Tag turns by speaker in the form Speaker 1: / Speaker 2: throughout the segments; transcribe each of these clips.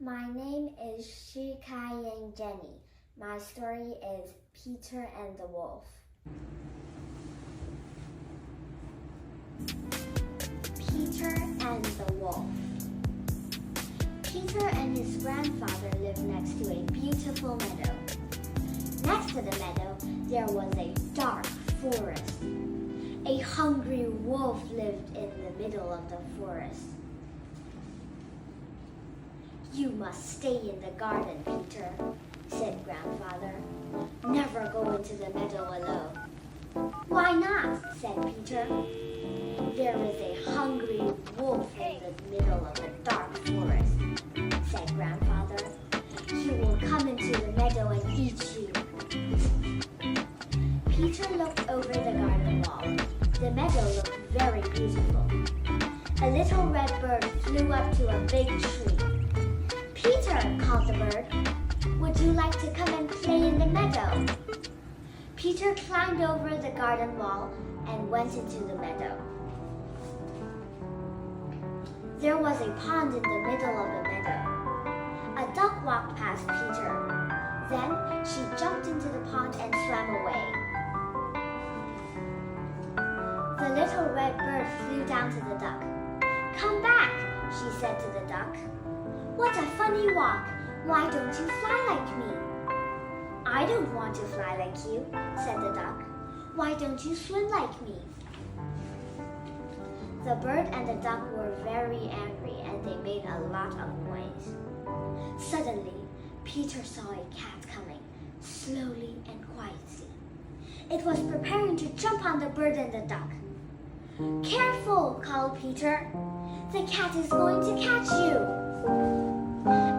Speaker 1: My name is Ying Jenny. My story is Peter and the Wolf. Peter and the Wolf. Peter and his grandfather lived next to a beautiful meadow. Next to the meadow, there was a dark forest. A hungry wolf lived in the middle of the forest. "You must stay in the garden, Peter," said Grandfather. "Never go into the meadow alone." "Why not?" said Peter. "There is a hungry wolf in the middle of the dark forest," said Grandfather. "He will come into the meadow and eat you." Peter looked over the garden wall. The meadow looked very beautiful. A little red bird flew up to a big tree. "Peter," called the bird, "would you like to come and play in the meadow?" Peter climbed over the garden wall and went into the meadow. There was a pond in the middle of the meadow. A duck walked past Peter. Then she jumped into the pond and swam away. The little red bird flew down to the duck. "Come back," she said to the duck. "What a funny walk! Why don't you fly like me?" "I don't want to fly like you," said the duck. "Why don't you swim like me?" The bird and the duck were very angry and they made a lot of noise. Suddenly, Peter saw a cat coming, slowly and quietly. It was preparing to jump on the bird and the duck. "Careful," called Peter. "The cat is going to catch you."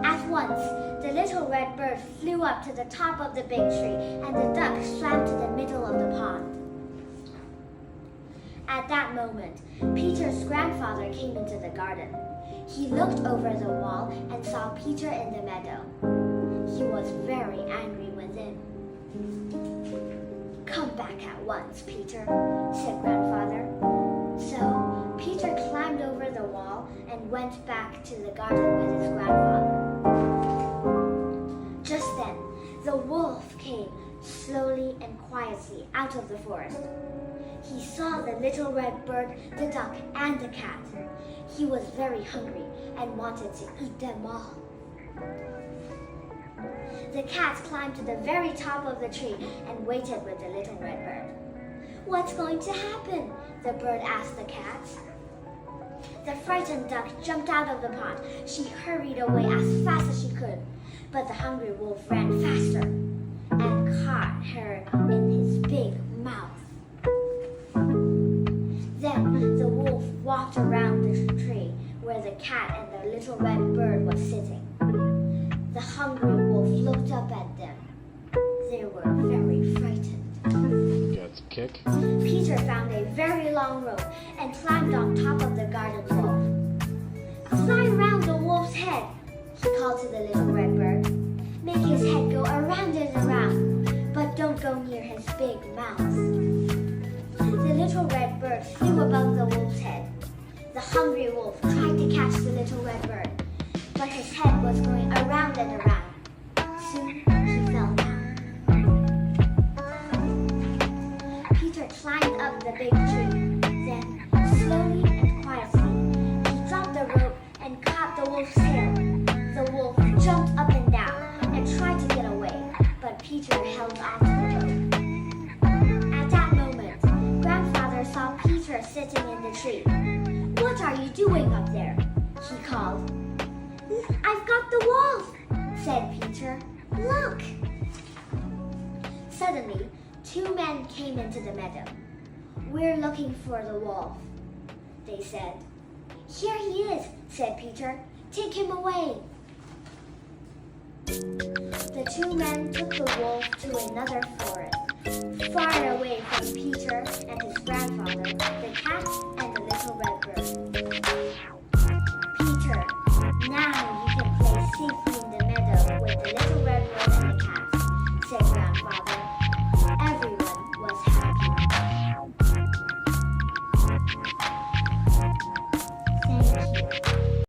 Speaker 1: At once, the little red bird flew up to the top of the big tree and the duck swam to the middle of the pond. At that moment, Peter's grandfather came into the garden. He looked over the wall and saw Peter in the meadow. He was very angry with him. "Come back at once, Peter," said Grandfather. So Peter climbed over the wall and went back to the garden with his grandfather. Just then, the wolf came slowly and quietly out of the forest. He saw the little red bird, the duck, and the cat. He was very hungry and wanted to eat them all. The cat climbed to the very top of the tree and waited with the little red bird. "What's going to happen?" the bird asked the cat. The frightened duck jumped out of the pond. She hurried away as fast as she could, but the hungry wolf ran faster and caught her in his big mouth. Then the wolf walked around the tree where the cat and the little red bird was sitting. The hungry wolf looked up at them. They were very frightened.
Speaker 2: Got the kick?
Speaker 1: Peter found a very long rope and climbed on top of the garden wall. "Fly around the wolf's head," he called to the little red bird. "Make his head go around and around, but don't go near his big mouth." The little red bird flew above the wolf's head. The hungry wolf tried to catch the little red bird, but his head was going around and around. Soon he fell down. Peter climbed up the big tree. Then, slowly and quietly, he dropped the rope and caught the wolf's tail. The wolf jumped up and down and tried to get away, but Peter held on to the rope. At that moment, Grandfather saw Peter sitting in the tree. "What are you doing up there?" he called. "I've got the wolf," said Peter. "Look!" Suddenly, two men came into the meadow. "We're looking for the wolf," they said. "Here he is," said Peter. "Take him away." The two men took the wolf to another forest, far away from Peter and his grandfather, the cat, and the little red bird.